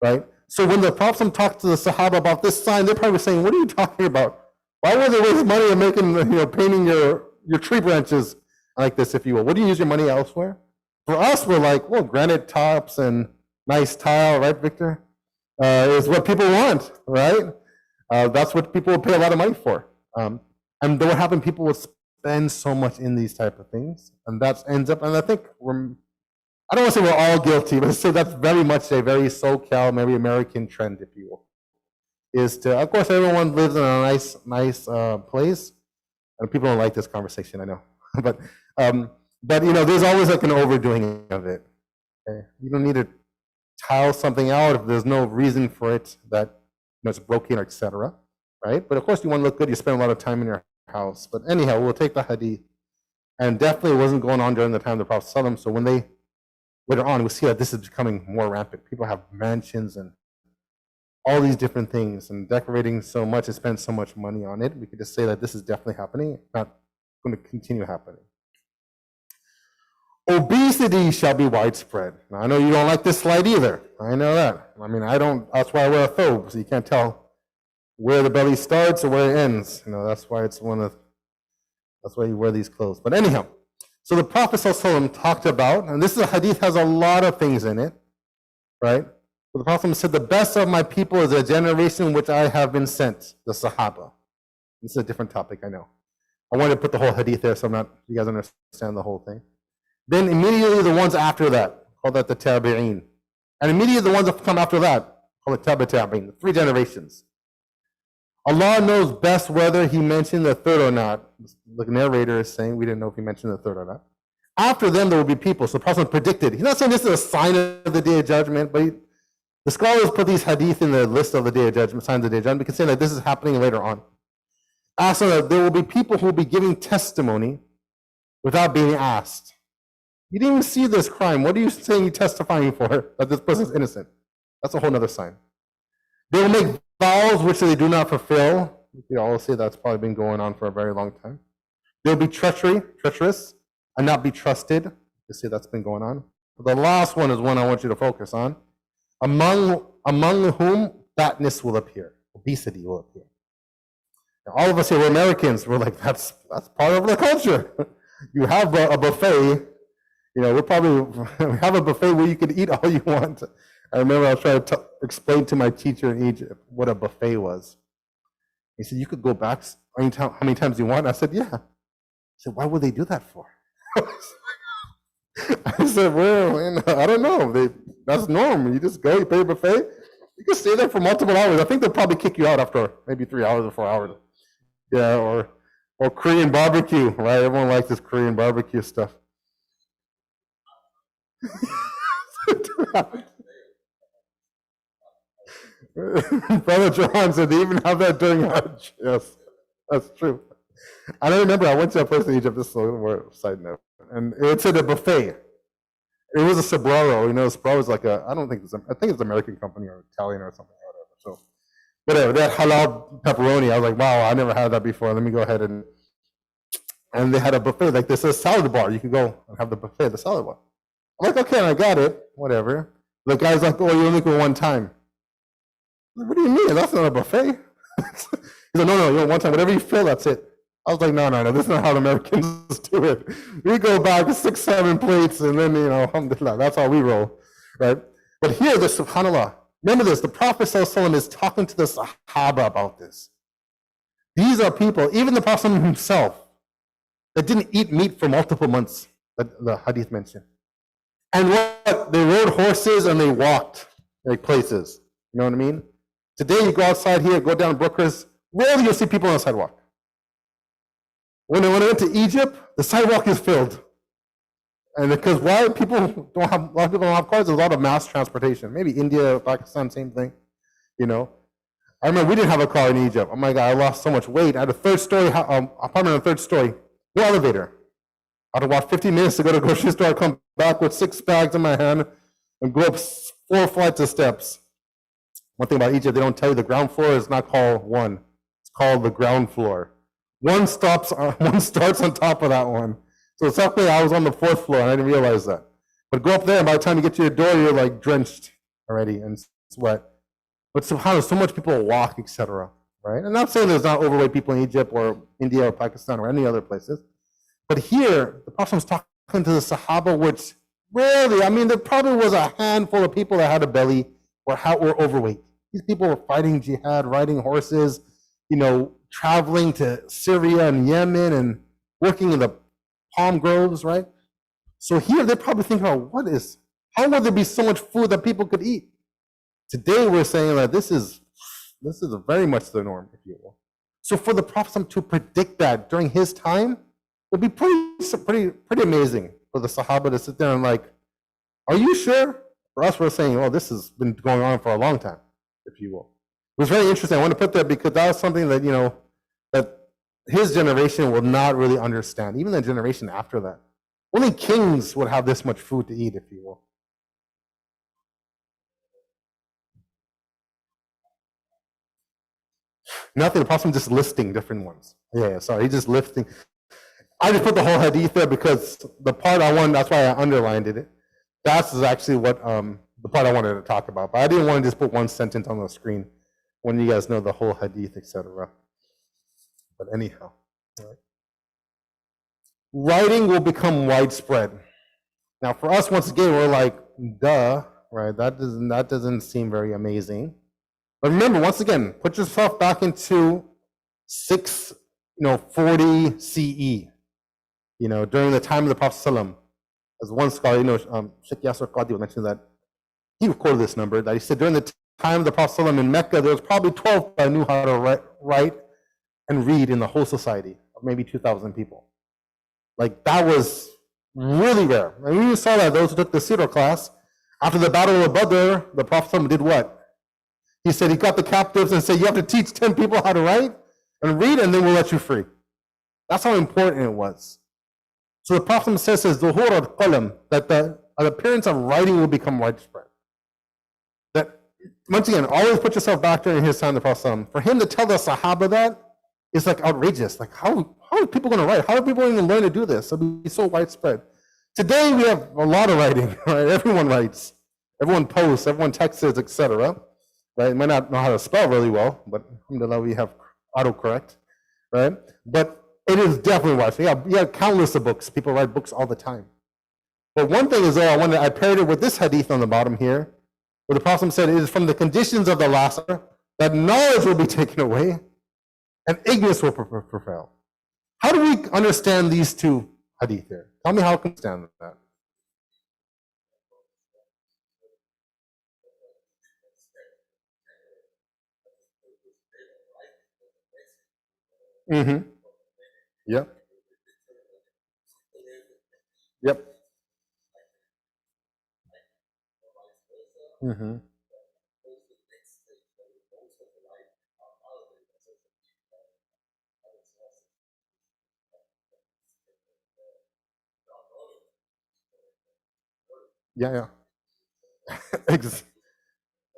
right? So when the Prophet talked to the Sahaba about this sign, they're probably saying, "What are you talking about? Why would they waste money on making, painting your tree branches like this, if you will? What do you use your money elsewhere?" For us, we're like, well, granite tops and nice tile, right, Victor? Is what people want, right? That's what people will pay a lot of money for. And then what happened? People will spend so much in these type of things, and that ends up. And I think I don't want to say we're all guilty, but say that's very much a very SoCal, maybe American trend, if you will. Is to, of course, everyone lives in a nice place, and people don't like this conversation, I know, but there's always like an overdoing of it. Okay? You don't need to tile something out if there's no reason for it that it's broken or etc. Right? But of course, you want to look good. You spend a lot of time in your house. But anyhow, we'll take the hadith. And definitely it wasn't going on during the time of the Prophet ﷺ. So when they, later on, we see that this is becoming more rampant. People have mansions and all these different things and decorating so much and spend so much money on it. We could just say that this is definitely happening, not going to continue happening. Obesity shall be widespread. Now, I know you don't like this slide either. I know that. I mean, I don't, that's why I wear a thobe, so you can't tell where the belly starts or where it ends. You know, that's why it's that's why you wear these clothes. But anyhow, so the Prophet ﷺ talked about, and this is a hadith, has a lot of things in it, right? But the Prophet said, the best of my people is a generation which I have been sent, the Sahaba. This is a different topic, I know. I wanted to put the whole hadith there so you guys understand the whole thing. Then immediately the ones after that, call that the Tabi'een. And immediately the ones that come after that, call it Tabi'een, 3 generations. Allah knows best whether he mentioned the third or not. The narrator is saying we didn't know if he mentioned the third or not. After them, there will be people. So the Prophet predicted. He's not saying this is a sign of the Day of Judgment, but the scholars put these hadith in the list of the Day of Judgment, signs of the Day of Judgment. We can say that this is happening later on. Also, that there will be people who will be giving testimony without being asked. You didn't even see this crime. What are you saying you're testifying for? That this person is innocent. That's a whole other sign. They will make vows which they do not fulfill. You all say that's probably been going on for a very long time. They'll be treacherous, and not be trusted. You see that's been going on. But the last one is one I want you to focus on. Among whom fatness will appear. Obesity will appear. Now, all of us here, we're Americans. We're like, that's part of the culture. You have a buffet. You know, we have a buffet where you can eat all you want. I remember I was trying to explain to my teacher in Egypt what a buffet was. He said, you could go back how many times you want. I said, yeah. He said, why would they do that for? I said, well, I don't know. That's normal. You just go, you pay a buffet. You can stay there for multiple hours. I think they'll probably kick you out after maybe 3 hours or 4 hours. Yeah, or Korean barbecue, right? Everyone likes this Korean barbecue stuff. Brother Johan said they even have that during Hajj. Yes, that's true. I don't remember. I went to a place in Egypt. This is a side note, and it's at a buffet. It was a Sabraro. You know, Sabraro is like I think it's an American company or Italian or something or whatever. So, whatever. That halal pepperoni. I was like, wow, I never had that before. Let me go ahead and they had a buffet like this. A salad bar. You could go and have the buffet, the salad bar. I'm like, okay, I got it. Whatever. The guy's like, oh, you only go one time. What do you mean? That's not a buffet. He's like, no, you know, one time, whatever you fill, that's it. I was like, no, this is not how the Americans do it. We go back 6, 7 plates, and then, you know, alhamdulillah, that's how we roll, right? But here, the subhanAllah, remember this, the Prophet ﷺ is talking to the Sahaba about this. These are people, even the Prophet himself, that didn't eat meat for multiple months, that the hadith mentioned. And what? They rode horses and they walked like places. You know what I mean? Today you go outside here, go down Brookers, rarely you'll see people on the sidewalk. When I went to Egypt, the sidewalk is filled. And because why? A lot of people don't have cars, there's a lot of mass transportation. Maybe India, Pakistan, same thing. You know? I remember we didn't have a car in Egypt. Oh my God, I lost so much weight. I had a third-story apartment on the 3rd story, no elevator. I had to walk 15 minutes to go to the grocery store, come back with 6 bags in my hand, and go up 4 flights of steps. One thing about Egypt, they don't tell you the ground floor is not called 1. It's called the ground floor. One starts on top of that one. So it's up there, I was on the 4th floor, and I didn't realize that. But go up there, and by the time you get to your door, you're like drenched already and sweat. But subhanAllah, so much people walk, etc. Right? I'm not saying there's not overweight people in Egypt or India or Pakistan or any other places. But here, the Prophet was talking to the Sahaba, which rarely, I mean, there probably was a handful of people that had a belly or were overweight. These people were fighting jihad, riding horses, you know, traveling to Syria and Yemen and working in the palm groves, right? So here they're probably thinking about how would there be so much food that people could eat? Today we're saying that this is very much the norm, if you will. So for the Prophet to predict that during his time would be pretty amazing for the Sahaba to sit there and like, are you sure? For us, we're saying, oh, this has been going on for a long time, if you will. It was very interesting. I want to put that because that was something that, you know, that his generation will not really understand, even the generation after that. Only kings would have this much food to eat, if you will. Nothing, the Prophet just listing different ones. Yeah, sorry, he's just listing. I just put the whole hadith there because the part I wanted, that's why I underlined it. That's actually what the part I wanted to talk about. But I didn't want to just put one sentence on the screen when you guys know the whole hadith, etc. But anyhow, right. Writing will become widespread. Now, for us, once again, we're like, duh, right? That doesn't seem very amazing. But remember, once again, put yourself back into 640 CE. During the time of the Prophet ﷺ, as one scholar, Sheikh Yasser Qadi mentioned that he recorded this number, that he said during the time of the Prophet ﷺ in Mecca, there was probably 12 that knew how to write and read in the whole society, of maybe 2,000 people. Like, that was really rare. And we saw that those who took the Sirah class, after the Battle of Badr, the Prophet ﷺ did what? He said he got the captives and said, you have to teach 10 people how to write and read, and then we'll let you free. That's how important it was. So the Prophet says, Zuhur al-Qalam, that the appearance of writing will become widespread. That, once again, always put yourself back during his time, the Prophet. For him to tell the Sahaba that is like outrageous. Like, how are people going to write? How are people going to learn to do this? It'll be so widespread. Today we have a lot of writing, right? Everyone writes, everyone posts, everyone texts, etc. Right? You might not know how to spell really well, but alhamdulillah, we have autocorrect, right? But it is definitely widespread. You have countless of books. People write books all the time. But one thing is, though, I paired it with this hadith on the bottom here, where the Prophet said, it is from the conditions of the last hour that knowledge will be taken away and ignorance will prevail. How do we understand these two hadith here? Tell me how I can understand that. Mm-hmm. Yep. Yep. Mm-hmm. Yeah, yeah.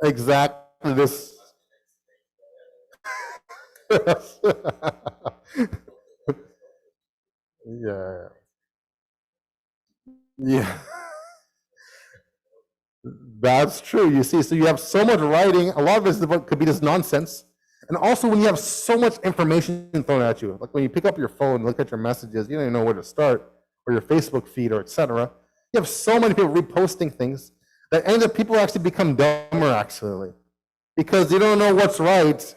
Exactly this. Yeah. Yeah. That's true. You see, so you have so much writing. A lot of it could be just nonsense. And also, when you have so much information thrown at you, like when you pick up your phone and look at your messages, you don't even know where to start, or your Facebook feed, or etc. You have so many people reposting things that end up people actually become dumber, actually, because they don't know what's right,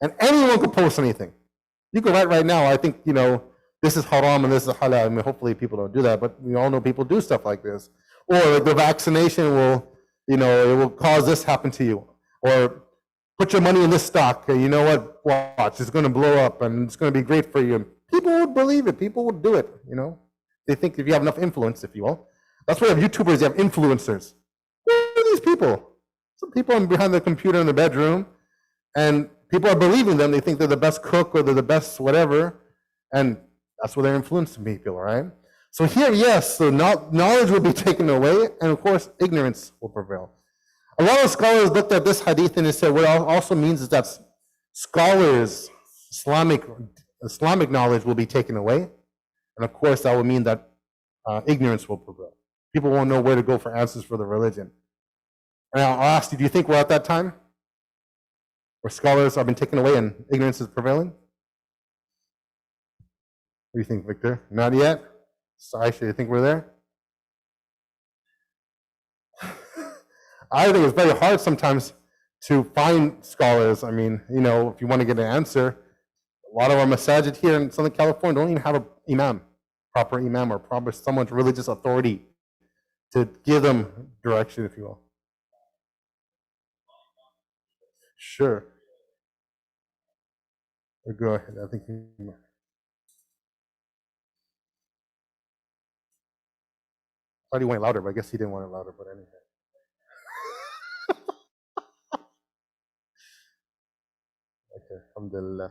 and anyone could post anything. You can write right now, I think, this is haram and this is halal. I mean, hopefully people don't do that, but we all know people do stuff like this. Or like the vaccination will, it will cause this happen to you. Or put your money in this stock. You know what? Watch, it's going to blow up and it's going to be great for you. And people would believe it. People would do it. They think if you have enough influence, if you will. That's why you have YouTubers, you have influencers. Who are these people? Some people behind the computer in the bedroom, and people are believing them. They think they're the best cook or they're the best whatever, and that's where they're influencing people, right? So here, yes, so knowledge will be taken away, and of course, ignorance will prevail. A lot of scholars looked at this hadith and they said what it also means is that scholars, Islamic knowledge will be taken away, and of course, that will mean that ignorance will prevail. People won't know where to go for answers for the religion. And I'll ask you, do you think we're at that time where scholars have been taken away and ignorance is prevailing? What do you think, Victor? Not yet? So Aisha, you think we're there? I think it's very hard sometimes to find scholars. I mean, if you want to get an answer, a lot of our masajid here in Southern California don't even have an imam, proper imam or proper someone's religious authority to give them direction, if you will. Sure. Go ahead. I think thought he wanted louder, but I guess he didn't want it louder, but anyway. Okay, alhamdulillah.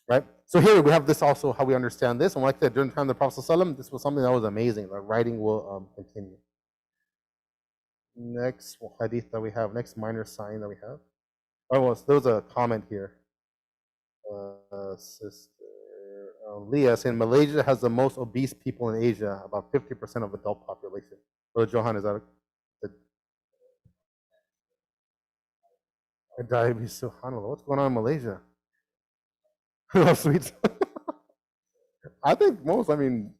right? So here we have this also, how we understand this. And like that, during the time of the Prophet ﷺ, this was something that was amazing. The writing will continue. Next hadith that we have, next minor sign that we have. Oh, well, there was a comment here. Sister Leah saying Malaysia has the most obese people in Asia, about 50% of adult population. Brother Johan, is that a diabetes? SubhanAllah, what's going on in Malaysia? I love sweets. I think most, I mean,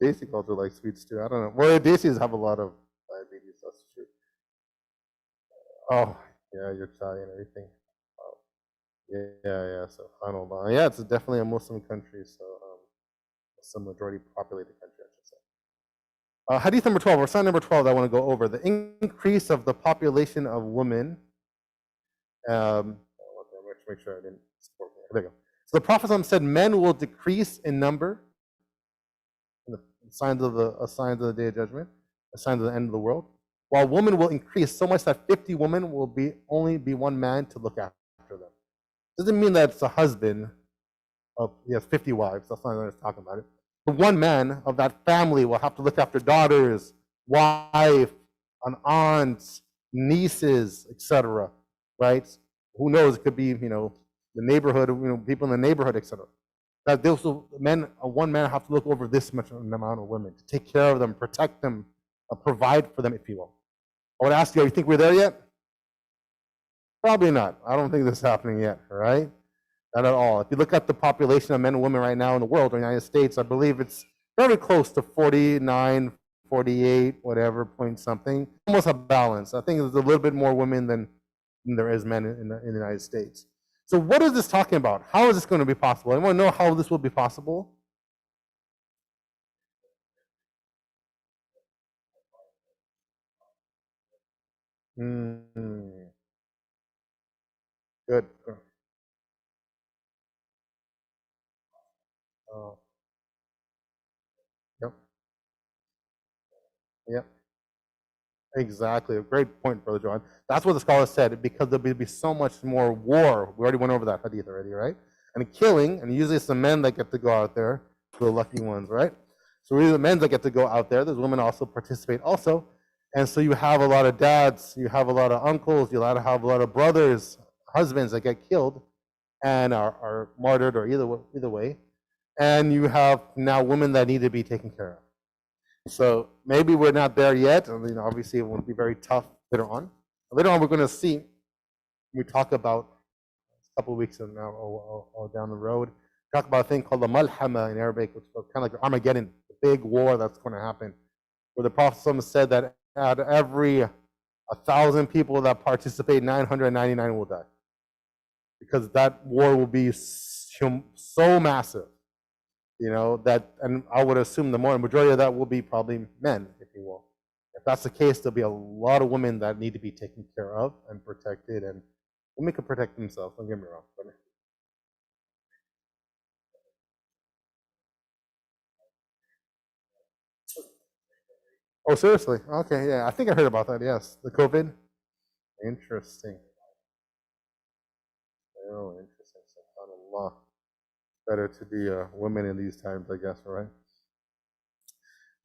Desi culture like sweets too. I don't know. Well, Desis have a lot of diabetes, that's true. Oh, yeah, your chai and everything. Yeah. So I don't know. Yeah, it's definitely a Muslim country. So it's a majority populated country, I should say. Hadith number 12, or sign number 12 that I want to go over. The increase of the population of women. Make sure I didn't. There you go. So the Prophet said men will decrease in number. Signs of the Day of Judgment, a sign of the end of the world. While women will increase so much that 50 women will only be one man to look after them. Doesn't mean that it's a husband of, he has 50 wives. That's not what I was talking about it. The one man of that family will have to look after daughters, wife, an aunt, nieces, etc. Right? Who knows? It could be, the neighborhood, people in the neighborhood, etc. That those one man have to look over this much amount of women to take care of them, protect them, provide for them, if you will. I would ask you, you think we're there yet? Probably not. I don't think this is happening yet, right? Not at all. If you look at the population of men and women right now in the world, in the United States, I believe it's very close to 49, 48, whatever, point something. Almost a balance. I think there's a little bit more women than there is men in the United States. So what is this talking about? How is this going to be possible? I want to know how this will be possible. Good. Yep. Yep. Exactly. A great point, Brother John. That's what the scholar said, because there'll be so much more war. We already went over that hadith already, right? And killing, and usually it's the men that get to go out there, the lucky ones, right? So really the men that get to go out there. There's women also participate also. And so you have a lot of dads, you have a lot of uncles, you have a lot of brothers, husbands that get killed and are martyred, or either way. And you have now women that need to be taken care of. So maybe we're not there yet. Obviously it will be very tough later on. Later on, we're going to see, we talk about a couple of weeks from now or down the road, talk about a thing called the Malhama in Arabic, which is kind of like Armageddon, the big war that's going to happen, where the Prophet said that out of every 1,000 people that participate, 999 will die, because that war will be so massive. That, and I would assume the majority of that will be probably men, if you will. If that's the case, there'll be a lot of women that need to be taken care of and protected, and women can protect themselves, don't get me wrong. Oh, seriously? Okay, yeah, I think I heard about that, yes. The COVID? Interesting. Oh, interesting. SubhanAllah. Better to be a woman in these times, I guess, right?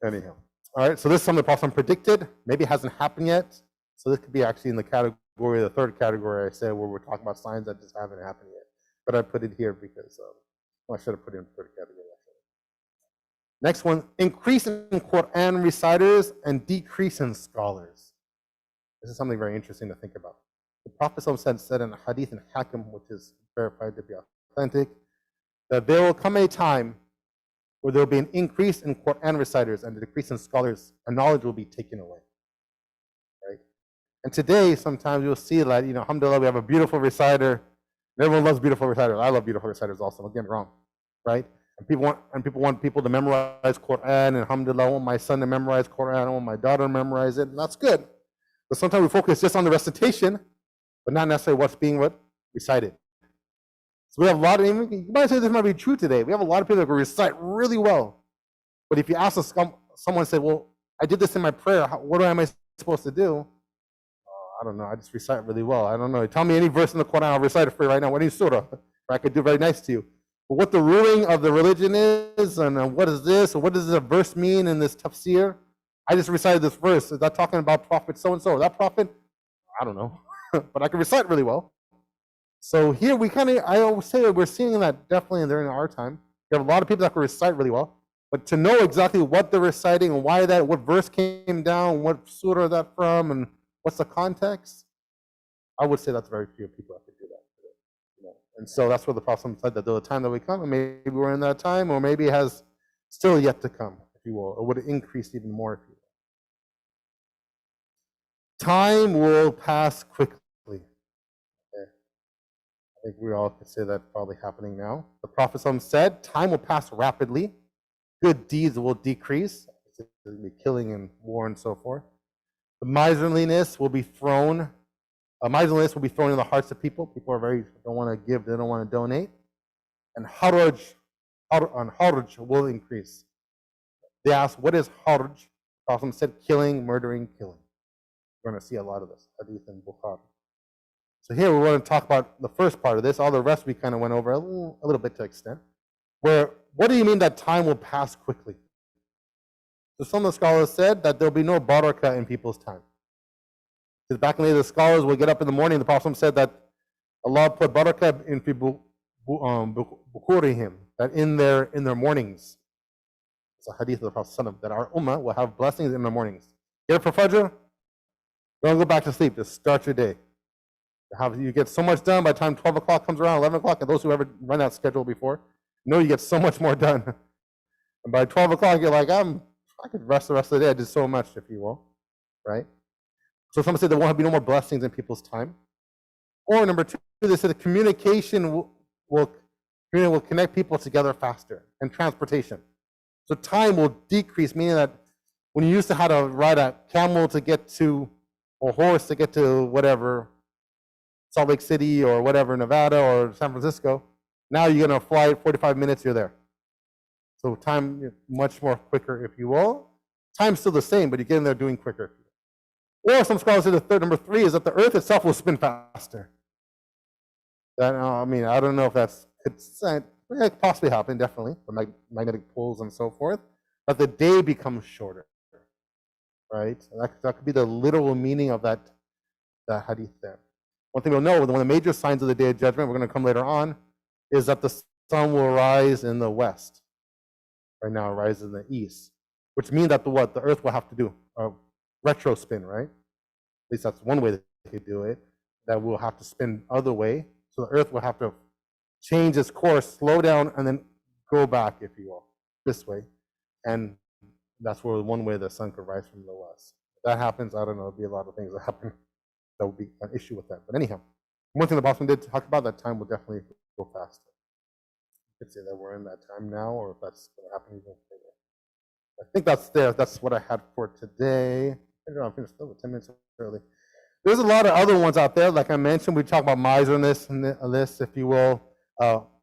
Anyhow. All right, so this is something the Prophet predicted. Maybe it hasn't happened yet. So this could be actually in the category, the third category I said, where we're talking about signs that just haven't happened yet. But I put it here because I should have put it in the third category. Next one, increase in Quran reciters and decrease in scholars. This is something very interesting to think about. The Prophet said in a hadith in Hakim, which is verified to be authentic, that there will come a time where there will be an increase in Quran reciters and a decrease in scholars, and knowledge will be taken away. Right? And today, sometimes you'll see that, alhamdulillah, we have a beautiful reciter. Everyone loves beautiful reciters. I love beautiful reciters also, don't get me wrong. Right? And people want people to memorize Quran, and alhamdulillah, I want my son to memorize Quran, I want my daughter to memorize it, and that's good. But sometimes we focus just on the recitation, but not necessarily what's being recited. So we have a lot of, you might say this might be true today. We have a lot of people that can recite really well. But if you ask someone, say, well, I did this in my prayer, what am I supposed to do? I don't know, I just recite really well. I don't know. Tell me any verse in the Quran, I'll recite it for you right now. Any surah, I could do very nice to you. what the ruling of the religion is, and what is this, or what does this verse mean in this tafsir? I just recited this verse. Is that talking about prophet so-and-so? That prophet? I don't know. But I can recite really well. So here we kind of, I always say that we're seeing that definitely during our time. You have a lot of people that can recite really well. But to know exactly what they're reciting and why that, what verse came down, what surah that from, and what's the context, I would say that's very few people that could do that. And so that's where the Prophet said that the time that we come, and maybe we're in that time, or maybe it has still yet to come, if you will, or would it increase even more, if you will. Time will pass quickly. Okay. I think we all could say that's probably happening now. The Prophet said, time will pass rapidly. Good deeds will decrease. There'll be killing and war and so forth. The miserliness will be thrown. Miserliness will be thrown in the hearts of people. People don't want to give, they don't want to donate. And haraj will increase. They asked, what is haraj? The Prophet said, killing, murdering, killing. We're going to see a lot of this, hadith in Bukhari. So here we want to talk about the first part of this. All the rest we kind of went over a little bit to extent. What do you mean that time will pass quickly? So some of the scholars said that there'll be no barakah in people's time. Because back in the day, the scholars would get up in the morning. The Prophet said that Allah put barakah in bukurihim, that in their mornings. It's a hadith of the Prophet that our ummah will have blessings in the mornings. Get up for Fajr, don't go back to sleep. Just start your day. You get so much done by the time 12 o'clock comes around, 11 o'clock, and those who ever run that schedule before know you get so much more done. And by 12 o'clock, you're like, I could rest the rest of the day. I did so much, if you will, right? So some say there won't be no more blessings in people's time. Or number two, they said the communication will connect people together faster, and transportation. So time will decrease, meaning that when you used to have to ride a camel to get to, or horse to get to whatever, Salt Lake City or whatever, Nevada or San Francisco, now you're going to fly 45 minutes, you're there. So time much more quicker, if you will. Time's still the same, but you get in there doing quicker. Or some scholars say number three is that the earth itself will spin faster. I mean, I don't know if that's could possibly happen, definitely, the magnetic poles and so forth, but the day becomes shorter, right? That could be the literal meaning of that hadith there. One thing we'll know, one of the major signs of the Day of Judgment, we're going to come later on, is that the sun will rise in the west. Right now it rises in the east, which means that the earth will have to do a retro spin, right? At least that's one way that they could do it, that we'll have to spin the other way. So the earth will have to change its course, slow down, and then go back, if you will, this way. And that's where one way the sun could rise from the west. If that happens, I don't know, there'll be a lot of things that happen that would be an issue with that. But anyhow, one thing the Prophet did talk about, that time will definitely go faster. You could say that we're in that time now, or if that's going to happen even further. I think that's what I had for today. I don't know, I'm finished 10 minutes early. There's a lot of other ones out there. Like I mentioned, we talk about miserliness in this, if you will.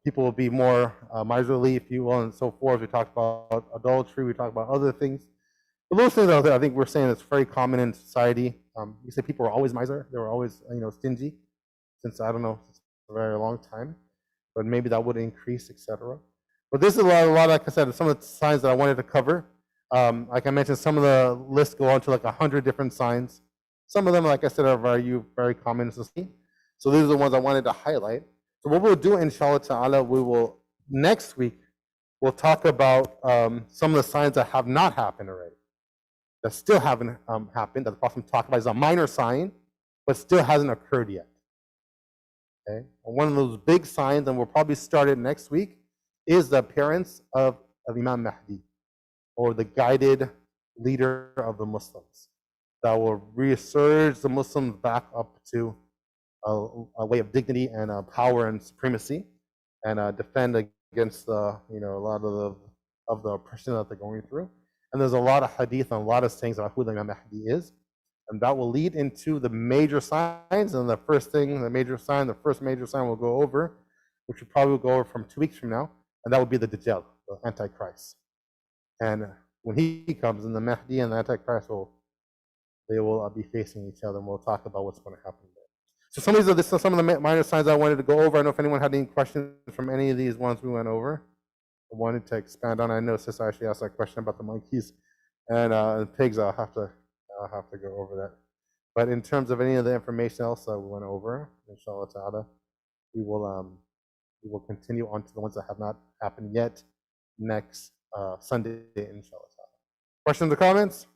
People will be more miserly, if you will, and so forth. We talked about adultery. We talked about other things. But those things out there, I think we're saying it's very common in society. You say people are always miser. They were always, stingy, since I don't know, a very long time. But maybe that would increase, etc. But this is a lot, like I said, some of the signs that I wanted to cover. Like I mentioned, some of the lists go on to like 100 different signs. Some of them, like I said, are very common in society. So these are the ones I wanted to highlight. So what we'll do, inshallah ta'ala, next week, we'll talk about some of the signs that have not happened already, that still haven't happened, that the Prophet talked about is a minor sign, but still hasn't occurred yet. Okay? And one of those big signs, and we'll probably start it next week, is the appearance of Imam Mahdi, or the guided leader of the Muslims, that will resurge the Muslims back up to a way of dignity and power and supremacy, and defend against a lot of the oppression that they're going through. And there's a lot of hadith and a lot of sayings about who the Imam Mahdi is, and that will lead into the major signs. And the first major sign we'll go over, which we probably will go over from 2 weeks from now, and that will be the Dajjal, the Antichrist. And when he comes, and the Mahdi and the Antichrist will be facing each other, and we'll talk about what's going to happen there. So some of these are some of the minor signs I wanted to go over. I don't know if anyone had any questions from any of these ones we went over. I wanted to expand on. I know Sister actually asked that question about the monkeys and pigs. I'll have to go over that. But in terms of any of the information else that we went over, inshallah ta'ala, we will continue on to the ones that have not happened yet next Sunday, inshallah ta'ala. Questions or comments?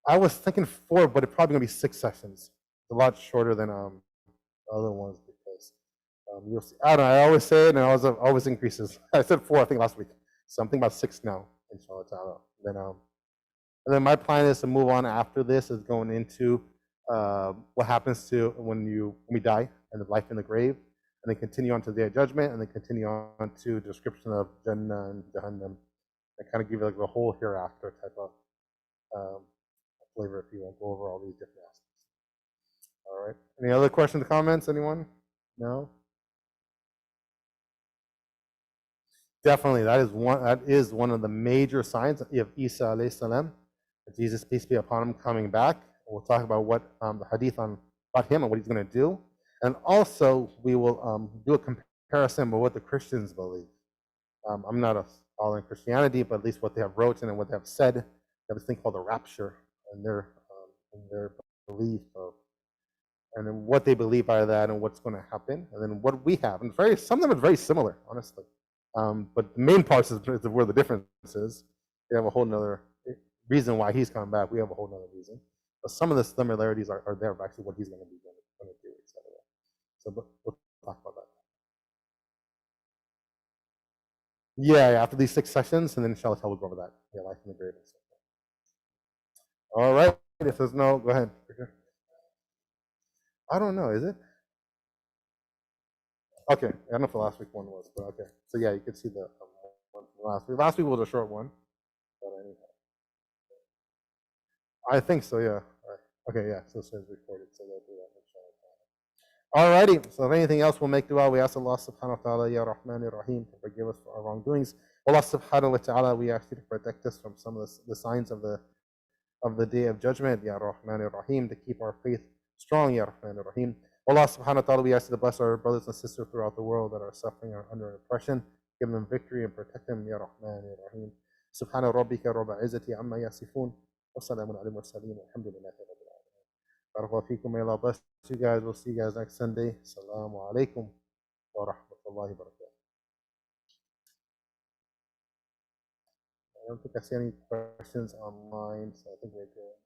I was thinking 4, but it's probably gonna be 6 sessions. It's a lot shorter than other ones because you'll see. I don't know. I always say it, and it always increases. I said 4, I think last week. So I'm thinking about 6 now, inshallah ta'ala. And then my plan is to move on after this, is going into what happens to when we die and the life in the grave, and then continue on to the day of judgment, and then continue on to description of Jannah and Jahannam, and kind of give you like the whole hereafter type of flavor, if you want, go over all these different aspects. All right. Any other questions or comments? Anyone? No? Definitely, that is one of the major signs of Isa alayhi salam, Jesus, peace be upon him, coming back. We'll talk about what the hadith about him and what he's going to do. And also, we will do a comparison with what the Christians believe. I'm not a scholar in Christianity, but at least what they have wrote and what they have said. They have this thing called the rapture, and their belief of, and then what they believe by that, and what's going to happen, and then what we have. And some of them are very similar, honestly. But the main parts is where the difference is. They have a whole nother reason why he's coming back. We have a whole nother reason. But some of the similarities are there of actually what he's going to be going to do, etc. So we'll talk about that. Yeah, after these 6 sessions, and then inshallah we'll go over that. Yeah, life in the grave and stuff. All right. If there's no, go ahead. I don't know. Is it? Okay. I don't know if the last week one was, but okay. So yeah, you can see the one from last week. Last week was a short one. But anyhow. I think so, yeah. Okay, yeah. So it says recorded, so they'll do that. Alrighty. So if anything else, we'll make dua. We ask Allah subhanahu wa ta'ala, Ya Rahman Ya Rahim, to forgive us for our wrongdoings. Allah subhanahu wa ta'ala, we ask you to protect us from some of the signs of the day of judgment, Ya Rahman Ya Rahim, to keep our faith strong, Ya Rahman Ya Rahim. Allah subhanahu wa ta'ala, we ask you to bless our brothers and sisters throughout the world that are suffering or under oppression. Give them victory and protect them, Ya Rahman Ya Rahim. Subhana rabbika rabbil izzati amma yasifun. Wassalamu ala al-mursaleen. Alhamdulillahi rabbil alamin. Barakallahu feekum. May Allah bless you guys. We'll see you guys next Sunday. Assalamu alaikum wa rahmatullahi wa barakatuh. I don't think I see any questions online, so I think we're good.